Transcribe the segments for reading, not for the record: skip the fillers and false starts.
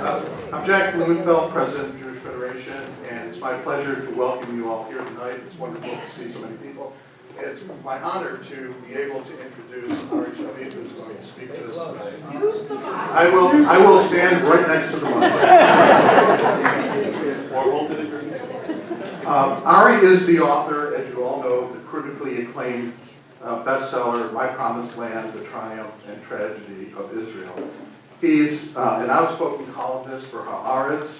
I'm Jack Blumenfeld, President of the Jewish Federation, and it's my pleasure to welcome you all here tonight. It's wonderful to see so many people. It's my honor to be able to introduce Ari Shavit, who's going to speak to us tonight. I will stand right next to the mic. Ari is the author, as you all know, of the critically acclaimed bestseller, My Promised Land, The Triumph and Tragedy of Israel. He's an outspoken columnist for Haaretz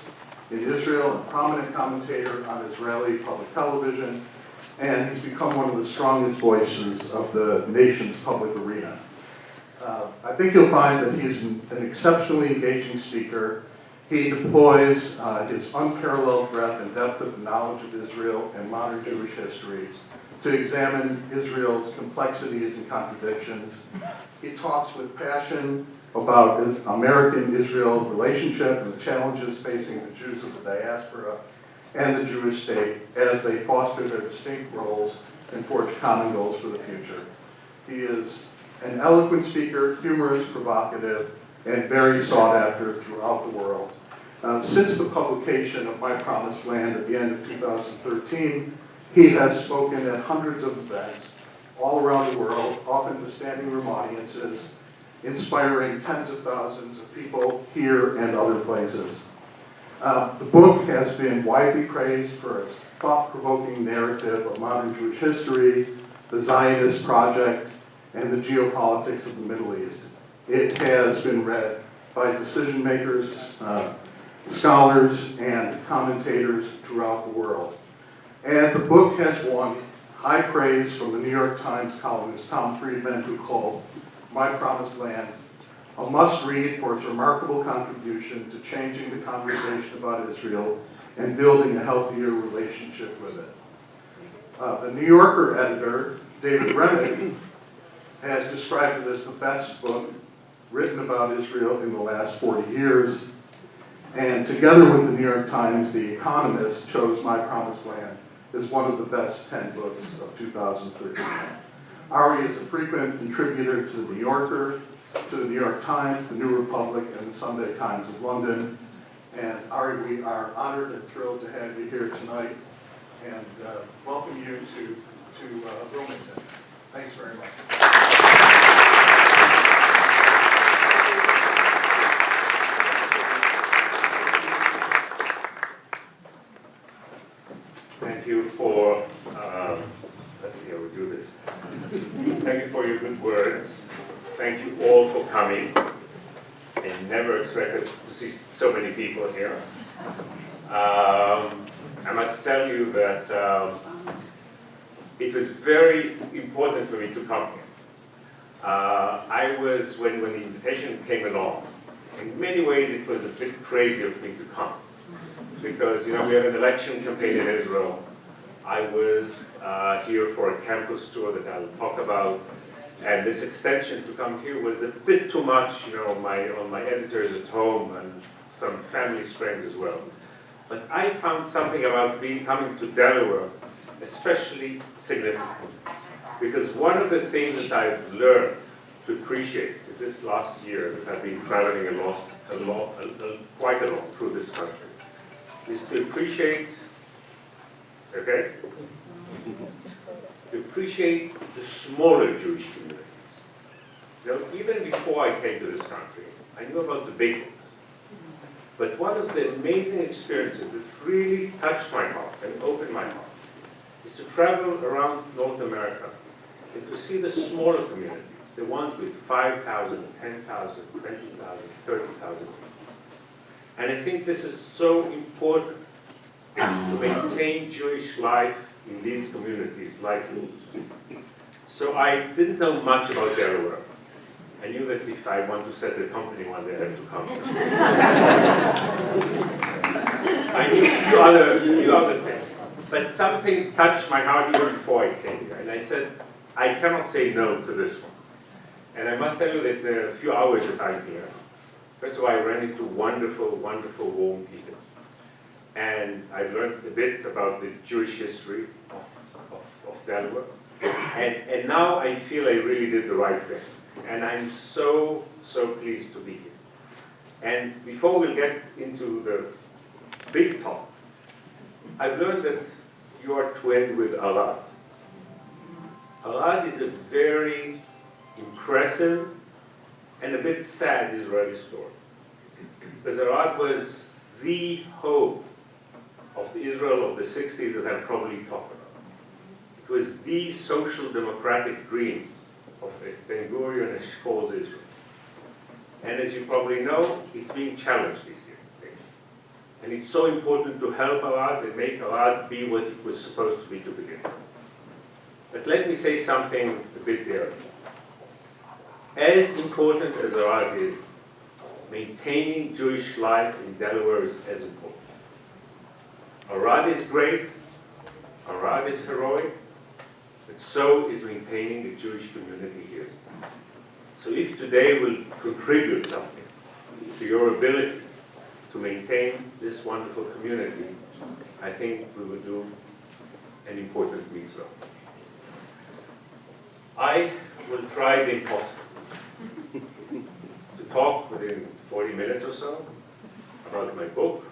in Israel, a prominent commentator on Israeli public television, and he's become one of the strongest voices of the nation's public arena. I think you'll find that he's an exceptionally engaging speaker. He deploys his unparalleled breadth and depth of knowledge of Israel and modern Jewish history to examine Israel's complexities and contradictions. He talks with passion about American-Israel relationship and the challenges facing the Jews of the diaspora and the Jewish state as they foster their distinct roles and forge common goals for the future. He is an eloquent speaker, humorous, provocative, and very sought after throughout the world. Since the publication of My Promised Land at the end of 2013, he has spoken at hundreds of events all around the world, often to standing room audiences, inspiring tens of thousands of people here and other places. The book has been widely praised for its thought-provoking narrative of modern Jewish history, the Zionist project, and the geopolitics of the Middle East. It has been read by decision makers, scholars, and commentators throughout the world. And the book has won high praise from the New York Times columnist Tom Friedman, who called My Promised Land a must-read for its remarkable contribution to changing the conversation about Israel and building a healthier relationship with it. The New Yorker editor, David Remnick, has described it as the best book written about Israel in the last 40 years. And together with the New York Times, The Economist chose My Promised Land as one of the best 10 books of 2013. Ari is a frequent contributor to The New Yorker, to the New York Times, the New Republic, and the Sunday Times of London. And Ari, we are honored and thrilled to have you here tonight and welcome you to Wilmington. Thanks very much. Thank you for, let's see how we do this. Thank you for your good words. Thank you all for coming. I never expected to see so many people here. I must tell you that it was very important for me to come here. I was, when the invitation came along, in many ways it was a bit crazy of me to come. Because, you know, we have an election campaign in Israel. I was here for a campus tour that I'll talk about. And this extension to come here was a bit too much, you know, on my editors at home and some family strains as well. But I found something about coming to Delaware especially significant. Because one of the things that I've learned to appreciate this last year that I've been traveling quite a lot through this country is to appreciate, okay? To appreciate the smaller Jewish communities. You know, even before I came to this country, I knew about the big ones. But one of the amazing experiences that really touched my heart and opened my heart is to travel around North America and to see the smaller communities, the ones with 5,000, 10,000, 20,000, 30,000 people. And I think this is so important to maintain Jewish life in these communities like yours. So I didn't know much about Delaware. I knew that if I want to set a company one day, I have to come. I knew a few other things. But something touched my heart even before I came here. And I said, I cannot say no to this one. And I must tell you that the few hours that I'm here, first of all, I ran into wonderful, wonderful, warm people. And I've learned a bit about the Jewish history of Delaware. And now I feel I really did the right thing. And I'm so, so pleased to be here. And before we get into the big talk, I've learned that you are twinned with Arad. Arad is a very impressive and a bit sad Israeli story. Because Arad was the hope of the Israel of the 60s that I'm probably talking about. It was the social democratic dream of Ben-Gurion and Eshkol's Israel. And as you probably know, it's being challenged these days. And it's so important to help Arad and make Arad be what it was supposed to be to begin with. But let me say something a bit there. As important as Arad is, maintaining Jewish life in Delaware is as important. Arad is great, Arad is heroic, but so is maintaining the Jewish community here. So if today will contribute something to your ability to maintain this wonderful community, I think we will do an important mitzvah. I will try the impossible, to talk within 40 minutes or so about my book,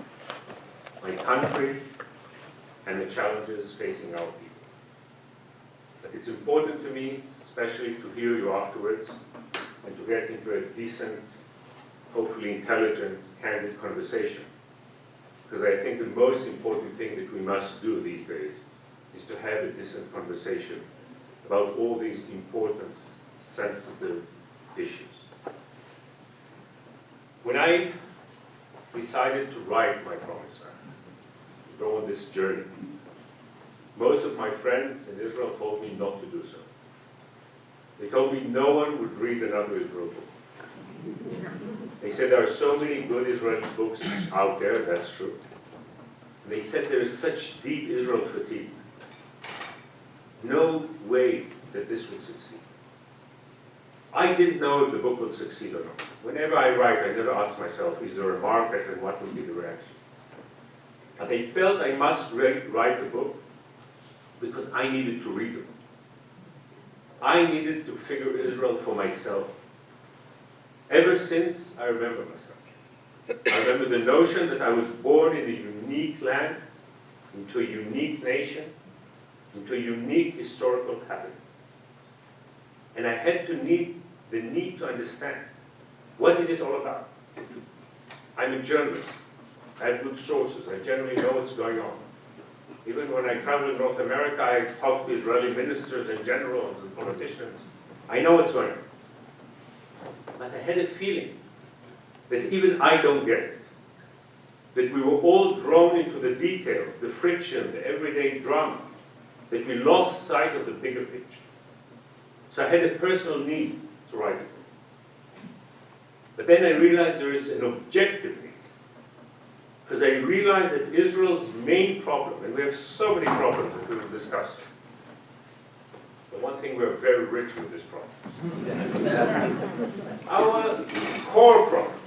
my country, and the challenges facing our people. But it's important to me, especially to hear you afterwards, and to get into a decent, hopefully intelligent, candid conversation. Because I think the most important thing that we must do these days is to have a decent conversation about all these important, sensitive issues. When I decided to write my promise, to go on this journey, most of my friends in Israel told me not to do so. They told me no one would read another Israel book. They said there are so many good Israeli books out there, that's true. And they said there is such deep Israel fatigue. No way that this would succeed. I didn't know if the book would succeed or not. Whenever I write, I never ask myself, is there a market and what will be the reaction? But I felt I must write the book because I needed to read it. I needed to figure Israel for myself. Ever since I remember myself. I remember the notion that I was born in a unique land, into a unique nation, into a unique historical habit. And I had the need to understand, what is it all about? I'm a journalist. I have good sources. I generally know what's going on. Even when I travel in North America, I talk to Israeli ministers and generals and politicians. I know what's going on. But I had a feeling that even I don't get it. That we were all drawn into the details, the friction, the everyday drama. That we lost sight of the bigger picture. So I had a personal need to write it. But then I realized there is an objective need. Because I realized that Israel's main problem, and we have so many problems that we will discuss. The one thing we're very rich with this problem. Our core problem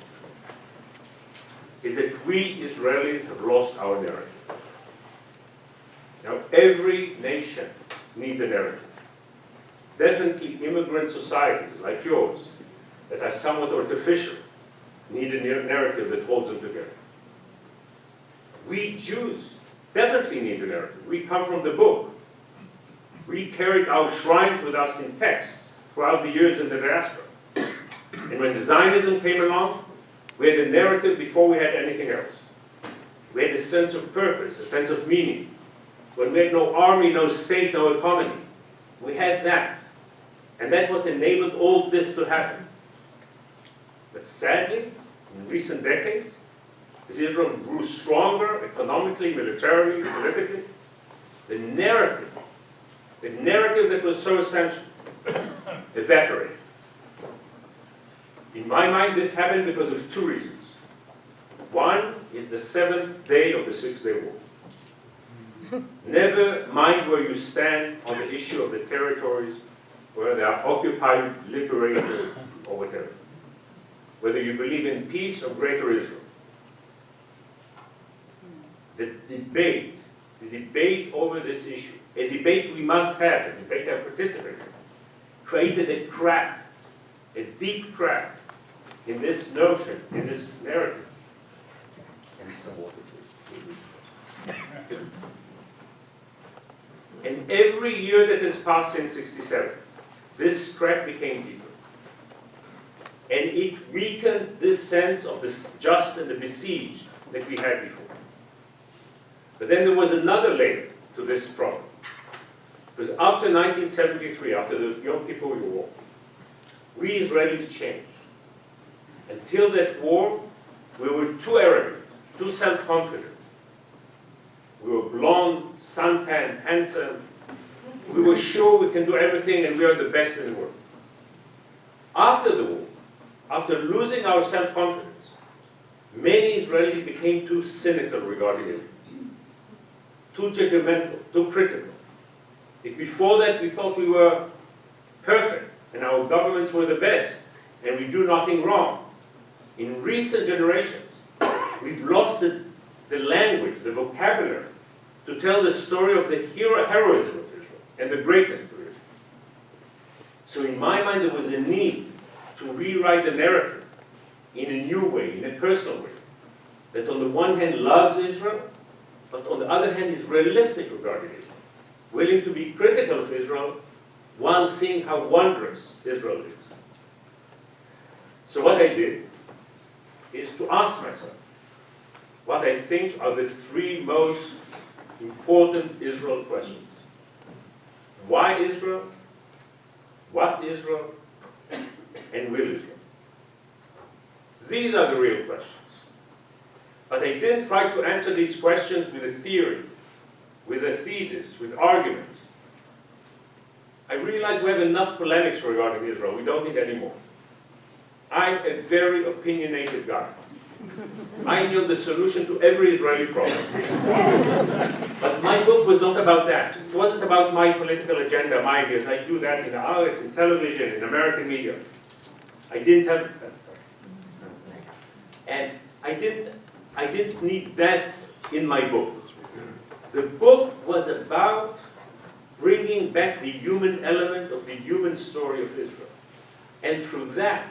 is that we Israelis have lost our narrative. Now, every nation needs a narrative. Definitely immigrant societies like yours that are somewhat artificial need a narrative that holds them together. We Jews definitely need a narrative. We come from the book. We carried our shrines with us in texts throughout the years in the diaspora. And when the Zionism came along, we had a narrative before we had anything else. We had a sense of purpose, a sense of meaning. When we had no army, no state, no economy, we had that. And that's what enabled all this to happen. But sadly, in recent decades, as Israel grew stronger economically, militarily, politically, the narrative that was so essential evaporated. In my mind, this happened because of two reasons. One is the seventh day of the Six-Day War. Never mind where you stand on the issue of the territories, whether they are occupied, liberated, or whatever. Whether you believe in peace or greater Israel. The debate over this issue, a debate we must have, a debate I participated in, created a crack, a deep crack in this notion, in this narrative. And some water, please. And every year that has passed since '67, this crack became deeper. And it weakened this sense of the just and the besieged that we had before. But then there was another layer to this problem. Because after 1973, after the Yom Kippur War, we Israelis changed. Until that war, we were too arrogant, too self-confident. We were blonde, suntan, handsome. We were sure we can do everything and we are the best in the world. After the war, after losing our self-confidence, many Israelis became too cynical regarding it, too judgmental, too critical. If before that we thought we were perfect and our governments were the best and we do nothing wrong, in recent generations, we've lost the language, the vocabulary, to tell the story of the heroism of Israel and the greatness of Israel. So in my mind, there was a need to rewrite the narrative in a new way, in a personal way, that on the one hand loves Israel, but on the other hand is realistic regarding Israel, willing to be critical of Israel while seeing how wondrous Israel is. So what I did is to ask myself what I think are the three most important Israel questions. Why Israel? What's Israel? And will Israel? These are the real questions. But I didn't try to answer these questions with a theory, with a thesis, with arguments. I realize we have enough polemics regarding Israel. We don't need any more. I'm a very opinionated guy. I knew the solution to every Israeli problem. But my book was not about that. It wasn't about my political agenda, my ideas. I do that in the Haaretz, in television, in American media. I didn't have, and I didn't need that in my book. The book was about bringing back the human element of the human story of Israel. And through that,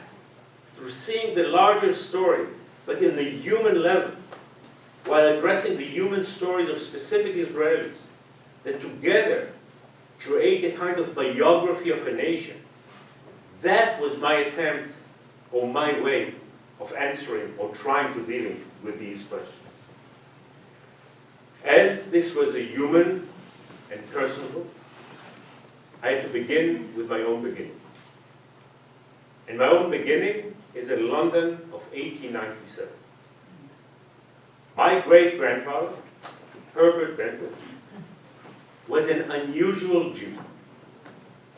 through seeing the larger story, but in the human level, while addressing the human stories of specific Israelis, that together create a kind of biography of a nation. That was my attempt, or my way of answering or trying to deal with these questions. As this was a human and personal book, I had to begin with my own beginning. And my own beginning is in London of 1897. My great-grandfather, Herbert Bentley, was an unusual Jew.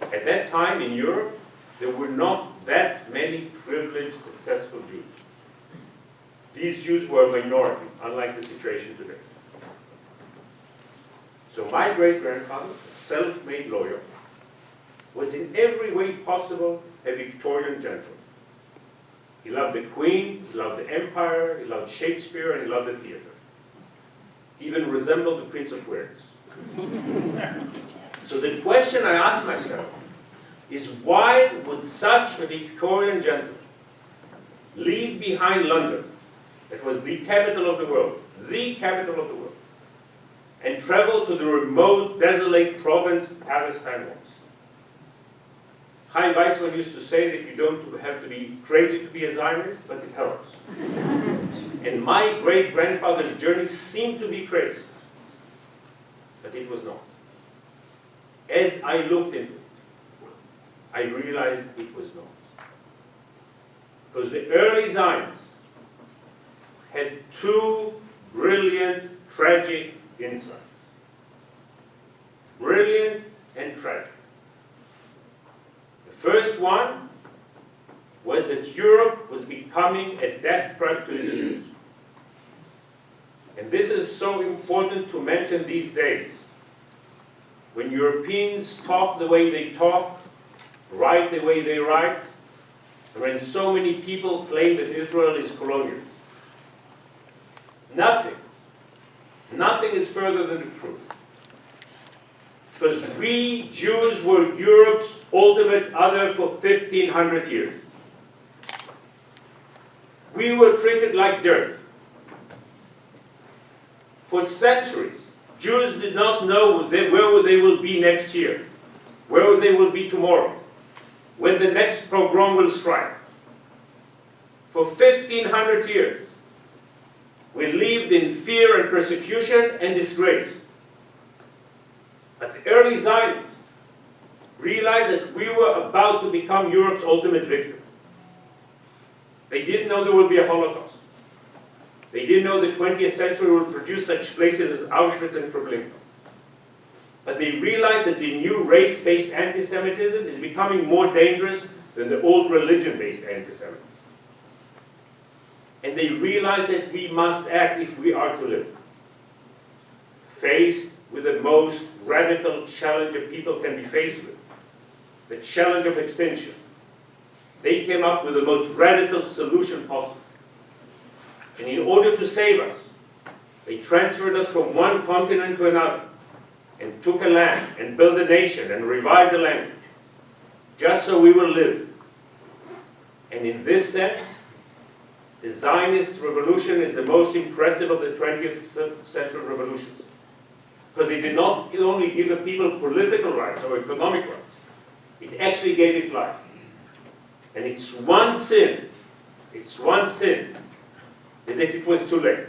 At that time in Europe, there were not that many privileged, successful Jews. These Jews were a minority, unlike the situation today. So my great-grandfather, a self-made lawyer, was in every way possible a Victorian gentleman. He loved the Queen, he loved the Empire, he loved Shakespeare, and he loved the theater. He even resembled the Prince of Wales. So the question I asked myself is, why would such a Victorian gentleman leave behind London, that was the capital of the world, and travel to the remote, desolate province Palestine was? Chaim Weizmann used to say that you don't have to be crazy to be a Zionist, but it helps. And my great-grandfather's journey seemed to be crazy, but it was not. As I looked into it, I realized it was not. Because the early Zionists had two brilliant, tragic insights. Brilliant and tragic. The first one was that Europe was becoming a death trap to its Jews. And this is so important to mention these days, when Europeans talk the way they talk, write the way they write, and when so many people claim that Israel is colonial. Nothing is further than the truth. Because we Jews were Europe's ultimate other for 1,500 years. We were treated like dirt. For centuries, Jews did not know where they will be next year, where they will be tomorrow, when the next pogrom will strike. For 1,500 years, we lived in fear and persecution and disgrace. But the early Zionists realized that we were about to become Europe's ultimate victim. They didn't know there would be a Holocaust. They didn't know the 20th century would produce such places as Auschwitz and Treblinka. But they realized that the new race-based anti-Semitism is becoming more dangerous than the old religion-based anti-Semitism. And they realized that we must act if we are to live. Faced with the most radical challenge a people can be faced with, the challenge of extinction, they came up with the most radical solution possible. And in order to save us, they transferred us from one continent to another, and took a land, and built a nation, and revived the language, just so we will live. And in this sense, the Zionist revolution is the most impressive of the 20th century revolutions. Because it did not only give the people political rights or economic rights, it actually gave it life. And its one sin is that it was too late.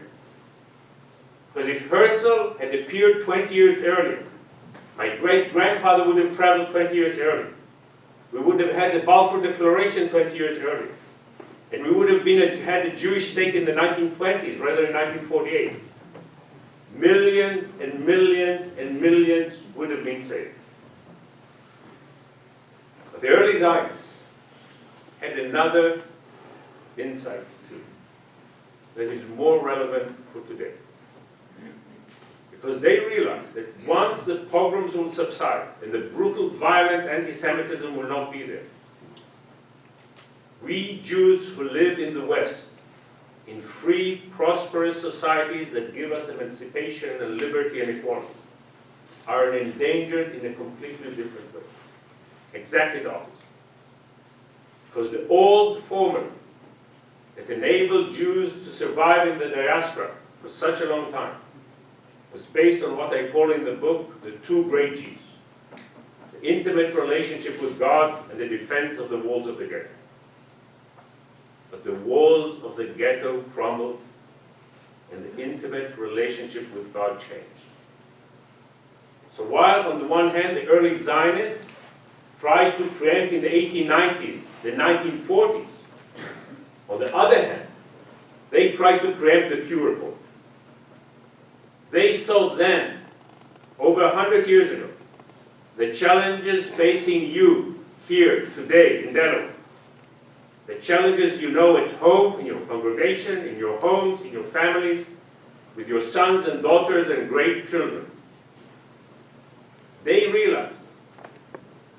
Because if Herzl had appeared 20 years earlier, my great-grandfather would have traveled 20 years earlier. We would have had the Balfour Declaration 20 years earlier. And we would have had a Jewish state in the 1920s rather than 1948. Millions and millions and millions would have been saved. But the early Zionists had another insight too, that is more relevant for today. Because they realized that once the pogroms will subside and the brutal, violent anti-Semitism will not be there, we Jews who live in the West, in free, prosperous societies that give us emancipation and liberty and equality, are endangered in a completely different way. Exactly the opposite. Because the old formula that enabled Jews to survive in the diaspora for such a long time was based on what I call in the book the two great G's: the intimate relationship with God and the defense of the walls of the ghetto. But the walls of the ghetto crumbled, and the intimate relationship with God changed. So while on the one hand the early Zionists tried to preempt in the 1890s, the 1940s, on the other hand, they tried to preempt the Pew Report. They saw then, over 100 years ago, the challenges facing you here today in Delaware. The challenges you know at home, in your congregation, in your homes, in your families, with your sons and daughters and great children. They realized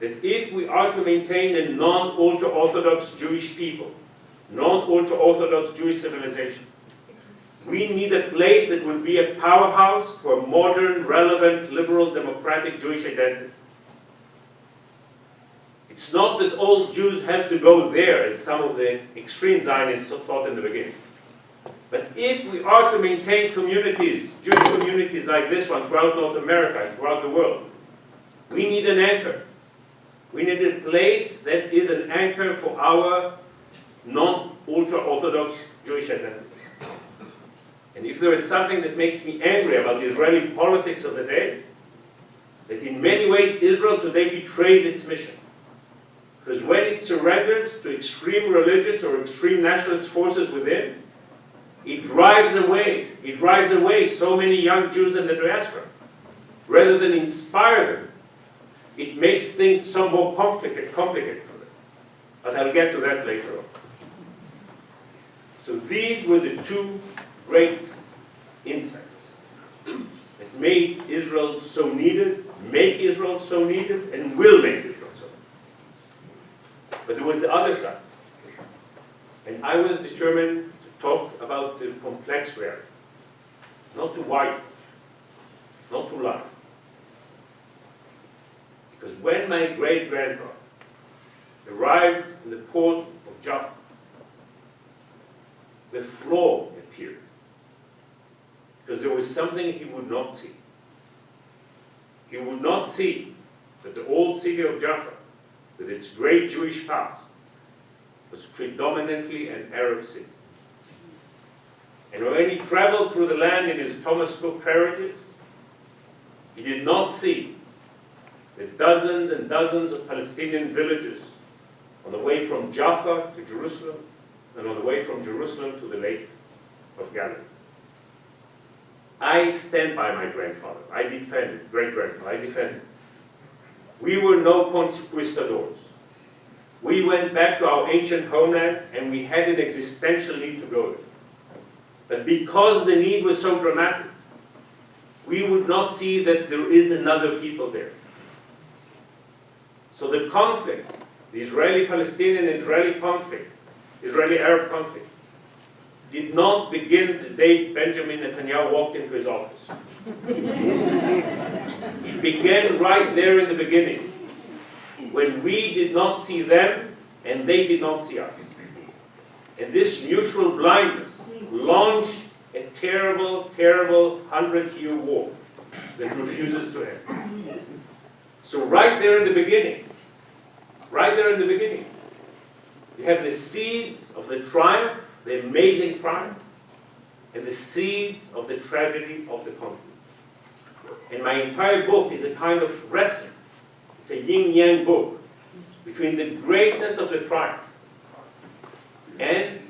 that if we are to maintain a non-ultra-Orthodox Jewish people, non-ultra-Orthodox Jewish civilization, we need a place that will be a powerhouse for a modern, relevant, liberal, democratic Jewish identity. It's not that all Jews have to go there, as some of the extreme Zionists thought in the beginning. But if we are to maintain communities, Jewish communities like this one throughout North America and throughout the world, we need an anchor. We need a place that is an anchor for our non-ultra-Orthodox Jewish identity. And if there is something that makes me angry about the Israeli politics of the day, that in many ways Israel today betrays its mission. Because when it surrenders to extreme religious or extreme nationalist forces within, it drives away so many young Jews in the diaspora. Rather than inspire them, it makes things so more complicated for them. But I'll get to that later on. So these were the two great insights that made Israel so needed, make Israel so needed, and will make Israel so needed. But there was the other side. And I was determined to talk about the complex reality. Not to white, not to lie. Because when my great-grandfather arrived in the port of Jaffa, the flaw appeared. Because there was something he would not see. He would not see that the old city of Jaffa, with its great Jewish past, was predominantly an Arab city. And when he traveled through the land in his Thomas Cook Heritage, he did not see the dozens and dozens of Palestinian villages on the way from Jaffa to Jerusalem, and on the way from Jerusalem to the Lake of Galilee. I stand by my grandfather. I defended, great-grandfather, I defended. We were no conquistadors. We went back to our ancient homeland, and we had an existential need to go there. But because the need was so dramatic, we would not see that there is another people there. So the conflict, the Israeli-Palestinian, Israeli conflict, Israeli-Arab conflict, did not begin the day Benjamin Netanyahu walked into his office. It began right there in the beginning, when we did not see them and they did not see us. And this mutual blindness launched a terrible, terrible 100-year war that refuses to end. So right there in the beginning, you have the seeds of the triumph, the amazing triumph, and the seeds of the tragedy of the conflict. And my entire book is a kind of wrestling. It's a yin-yang book between the greatness of the triumph and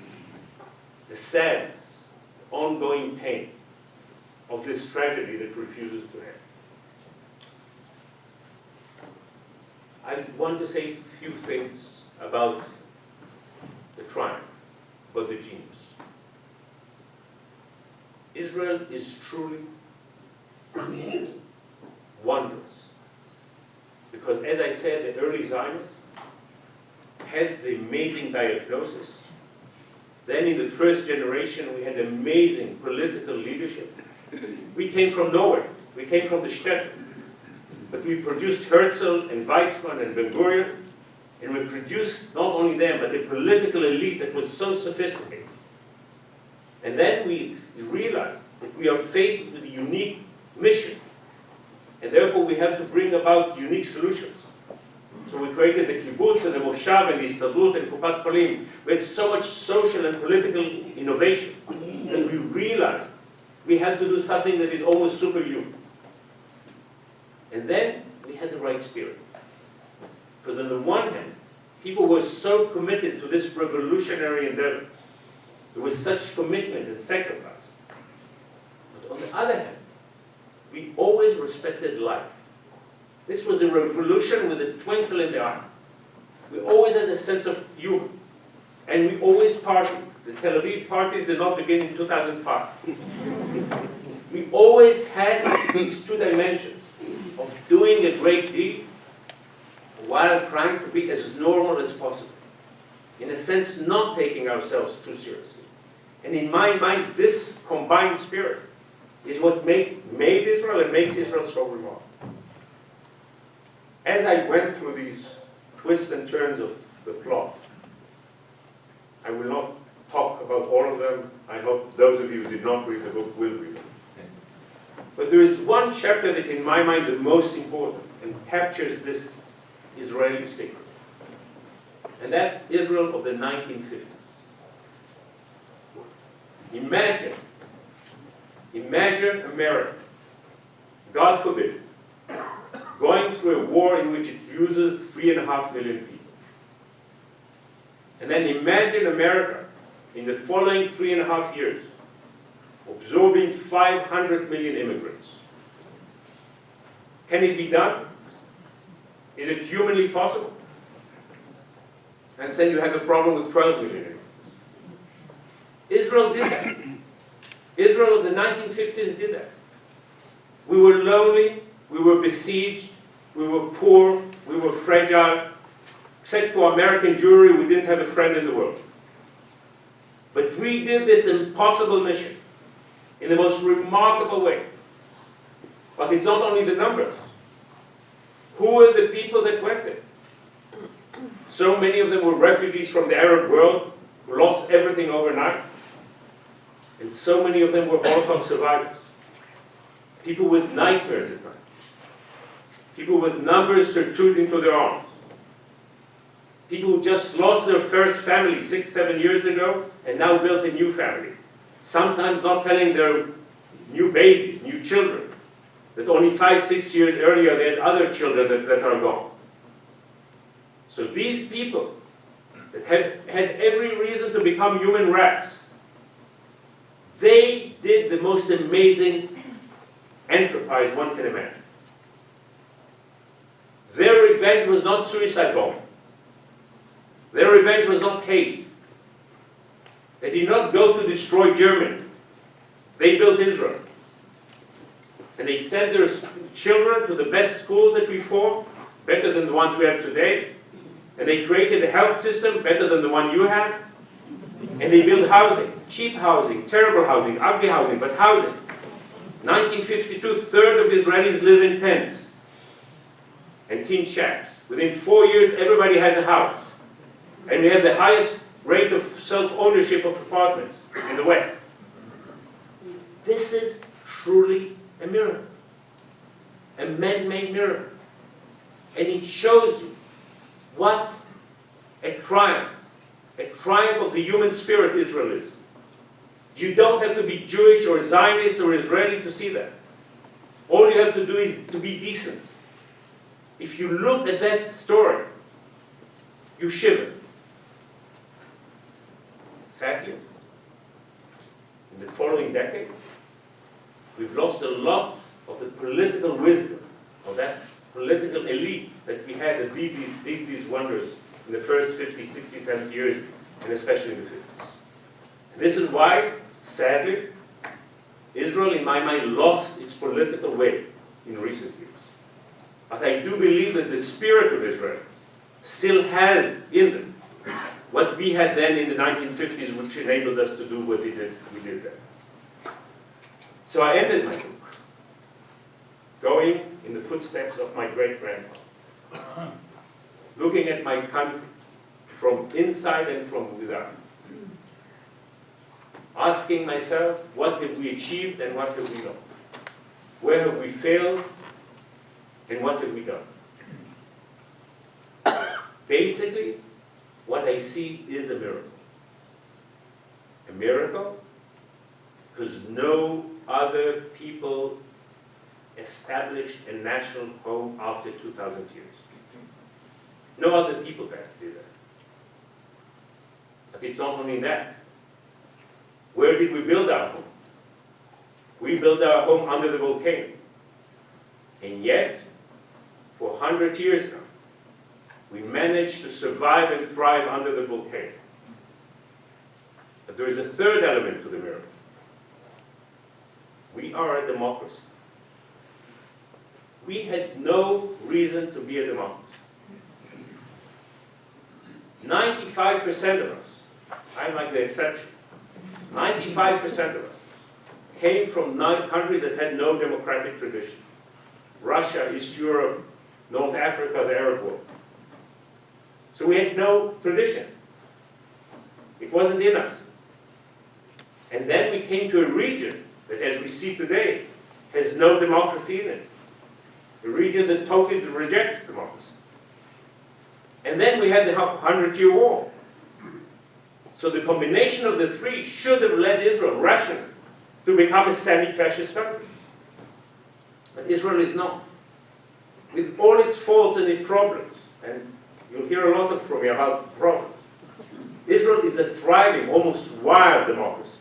the sadness, the ongoing pain of this tragedy that refuses to end. I want to say a few things about the triumph, about the genius. Israel is truly wondrous. Because as I said, the early Zionists had the amazing diagnosis. Then in the first generation, we had amazing political leadership. We came from nowhere. We came from the Shtetl. But we produced Herzl and Weizmann and Ben-Gurion, and we produced not only them, but the political elite that was so sophisticated. And then we realized that we are faced with a unique mission, and therefore we have to bring about unique solutions. So we created the kibbutz and the moshav and the istadlut and kupat cholim. We had so much social and political innovation that we realized we had to do something that is almost superhuman. And then we had the right spirit. Because on the one hand, people were so committed to this revolutionary endeavor. There was such commitment and sacrifice. But on the other hand, we always respected life. This was a revolution with a twinkle in the eye. We always had a sense of humor. And we always partied. The Tel Aviv parties did not begin in 2005. We always had these two dimensions of doing a great deed while trying to be as normal as possible. In a sense, not taking ourselves too seriously. And in my mind, this combined spirit is what made Israel and makes Israel so remarkable. As I went through these twists and turns of the plot, I will not talk about all of them. I hope those of you who did not read the book will read it. But there is one chapter that, in my mind, the most important and captures this Israeli secret. And that's Israel of the 1950s. Imagine America, God forbid, going through a war in which it uses 3.5 million people. And then imagine America in the following 3.5 years absorbing 500 million immigrants. Can it be done? Is it humanly possible? And then you have a problem with 12 million immigrants. Israel did that. Israel of the 1950s did that. We were lonely, we were besieged, we were poor, we were fragile. Except for American Jewry, we didn't have a friend in the world. But we did this impossible mission in the most remarkable way. But it's not only the numbers. Who were the people that went there? So many of them were refugees from the Arab world who lost everything overnight. And so many of them were Holocaust survivors. People with nightmares at night. People with numbers tattooed into their arms. People who just lost their first family 6, 7 years ago and now built a new family. Sometimes not telling their new babies, new children, that only 5, 6 years earlier they had other children that are gone. So these people that had every reason to become human wrecks, they did the most amazing enterprise one can imagine. Their revenge was not suicide bombing. Their revenge was not hate. They did not go to destroy Germany. They built Israel. And they sent their children to the best schools that we formed, better than the ones we have today. And they created a health system better than the one you have. And they built housing, cheap housing, terrible housing, ugly housing, but housing. 1952, a third of Israelis live in tents and tin shacks. Within 4 years, everybody has a house. And we have the highest rate of self-ownership of apartments in the West. This is truly a miracle, a man-made miracle. And it shows you what a triumph of the human spirit Israel is. You don't have to be Jewish or Zionist or Israeli to see that. All you have to do is to be decent. If you look at that story, you shiver. Sadly, in the following decades, we've lost a lot of the political wisdom of that political elite that we had that did these wonders in the first 50, 60, 70 years, and especially in the 50s. And this is why, sadly, Israel, in my mind, lost its political way in recent years. But I do believe that the spirit of Israel still has in them what we had then in the 1950s, which enabled us to do what we did then. So I ended my book going in the footsteps of my great-grandfather, looking at my country from inside and from without, asking myself, what have we achieved and what have we done? Where have we failed and what have we done? Basically, what I see is a miracle. A miracle because no other people established a national home after 2,000 years. No other people can do that. But it's not only that. Where did we build our home? We built our home under the volcano. And yet, for 100 years now, we managed to survive and thrive under the volcano. But there is a third element to the miracle. We are a democracy. We had no reason to be a democracy. 95% of us, I'm like the exception, 95% of us came from countries that had no democratic tradition. Russia, East Europe, North Africa, the Arab world. So we had no tradition. It wasn't in us. And then we came to a region that, as we see today, has no democracy in it. A region that totally rejects democracy. And then we had the 100-Year War. So the combination of the three should have led Israel, rationally, to become a semi-fascist country. But Israel is not. With all its faults and its problems, and you'll hear a lot from me about problems, Israel is a thriving, almost wild democracy.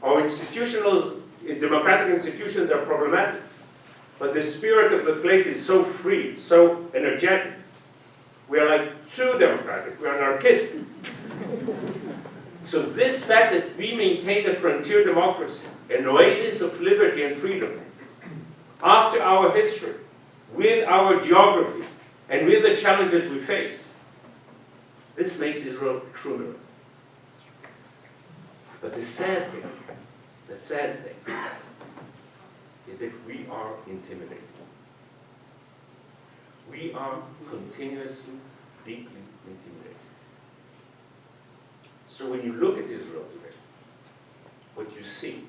Our democratic institutions are problematic, but the spirit of the place is so free, so energetic. We are like too democratic, we are anarchistic. So this fact that we maintain a frontier democracy, an oasis of liberty and freedom, after our history, with our geography, and with the challenges we face, this makes Israel a true miracle. But the sad thing is that we are intimidated. We are continuously, deeply intimidated. So when you look at Israel today, what you see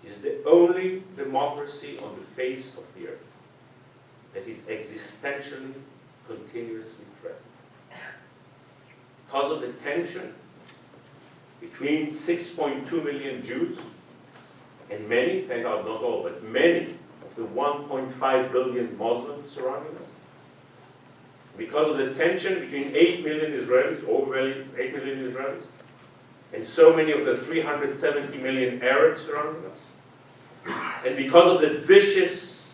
is the only democracy on the face of the earth that is existentially, continuously threatened. Because of the tension between 6.2 million Jews and many, thank God not all, but many of the 1.5 billion Muslims surrounding us. Because of the tension between 8 million Israelis, over 8 million Israelis, and so many of the 370 million Arabs surrounding us. And because of the vicious,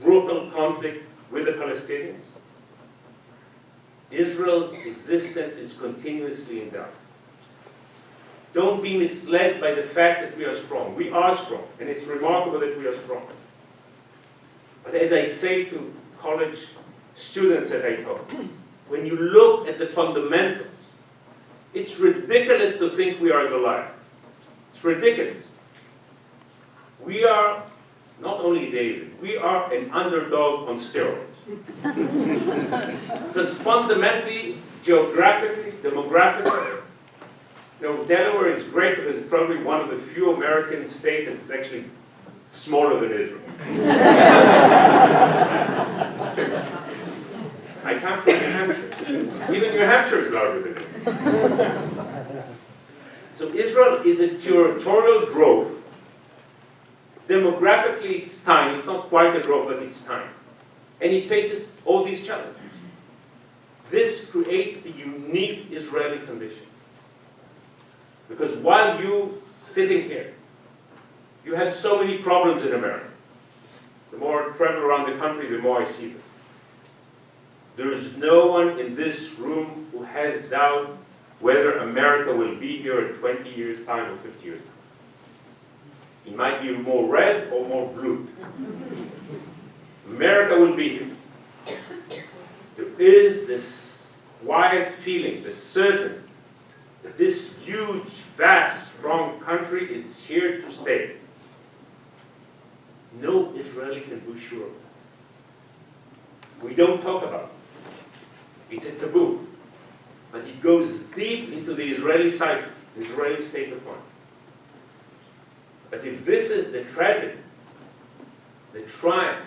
brutal conflict with the Palestinians, Israel's existence is continuously in doubt. Don't be misled by the fact that we are strong. We are strong, and it's remarkable that we are strong. But as I say to college students that I talk, when you look at the fundamentals, it's ridiculous to think we are Goliath. It's ridiculous. We are not only David, we are an underdog on steroids. Because fundamentally, geographically, demographically, Delaware is great because it's probably one of the few American states that's actually smaller than Israel. I come from New Hampshire. Even New Hampshire is larger than Israel. So Israel is a territorial growth. Demographically, it's tiny. It's not quite a growth, but it's tiny. And it faces all these challenges. This creates the unique Israeli condition. Because while you sitting here, you have so many problems in America. The more I travel around the country, the more I see them. There is no one in this room who has doubt whether America will be here in 20 years' time or 50 years' time. It might be more red or more blue. America will be here. There is this quiet feeling, this certainty, that this huge, vast, strong country is here to stay. No Israeli can be sure of that. We don't talk about it. It's a taboo. But it goes deep into the Israeli psyche, the Israeli state of mind. But if this is the tragedy, the triumph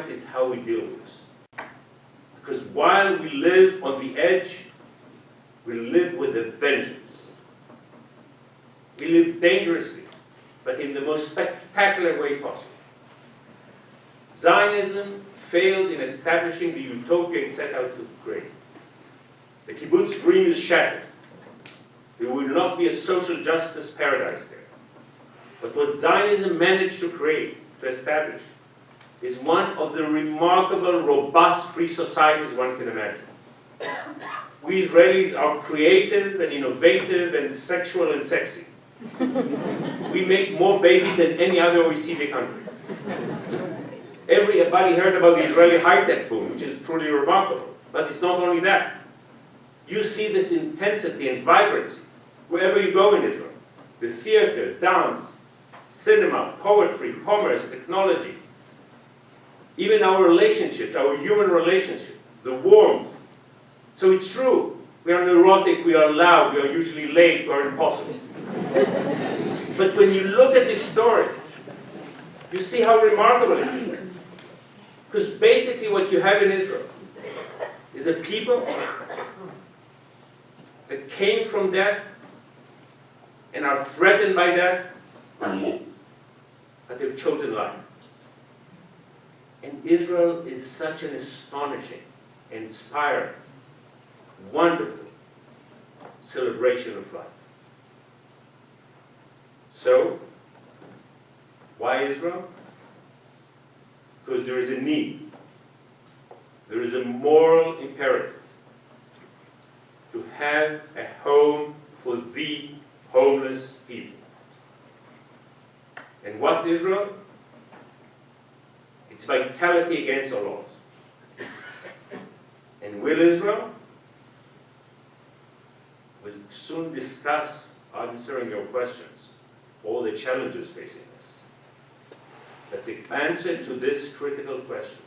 is how we deal with this. Because while we live on the edge, we live with a vengeance. We live dangerously, but in the most spectacular way possible. Zionism failed in establishing the utopia it set out to create. The kibbutz dream is shattered. There will not be a social justice paradise there. But what Zionism managed to create, to establish, is one of the remarkable, robust, free societies one can imagine. We Israelis are creative and innovative and sexual and sexy. We make more babies than any other OECD country. Everybody heard about the Israeli high-tech boom, which is truly remarkable. But it's not only that. You see this intensity and vibrancy wherever you go in Israel. The theater, dance, cinema, poetry, commerce, technology. Even our relationships, our human relationship, the warmth. So it's true. We are neurotic, we are loud, we are usually late, we are impossible. But when you look at this story, you see how remarkable it is. Because basically what you have in Israel is a people that came from that and are threatened by that, but they've chosen life. And Israel is such an astonishing, inspiring, wonderful celebration of life. So, why Israel? Because there is a need. There is a moral imperative to have a home for the homeless people. And what's Israel? It's vitality against all laws. And will Israel? We'll soon discuss, answering your questions, all the challenges facing us. But the answer to this critical question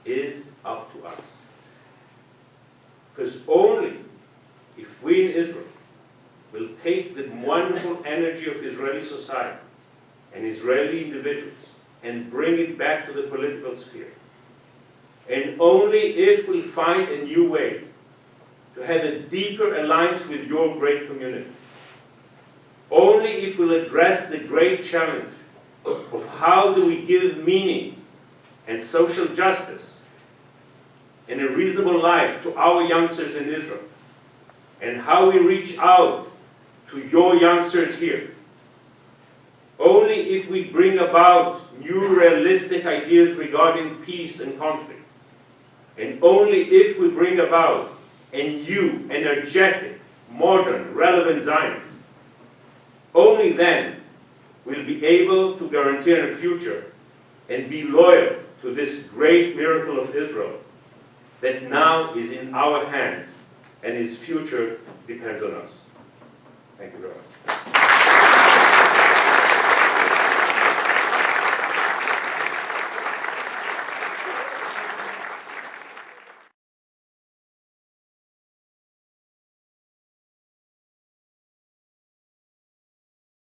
is up to us. Because only if we in Israel will take the wonderful energy of Israeli society and Israeli individuals and bring it back to the political sphere. And only if we find a new way to have a deeper alliance with your great community, only if we'll address the great challenge of how do we give meaning and social justice and a reasonable life to our youngsters in Israel, and how we reach out to your youngsters here. Only if we bring about new realistic ideas regarding peace and conflict, and only if we bring about a new, energetic, modern, relevant Zionism, only then we'll be able to guarantee a future and be loyal to this great miracle of Israel that now is in our hands and its future depends on us. Thank you very much.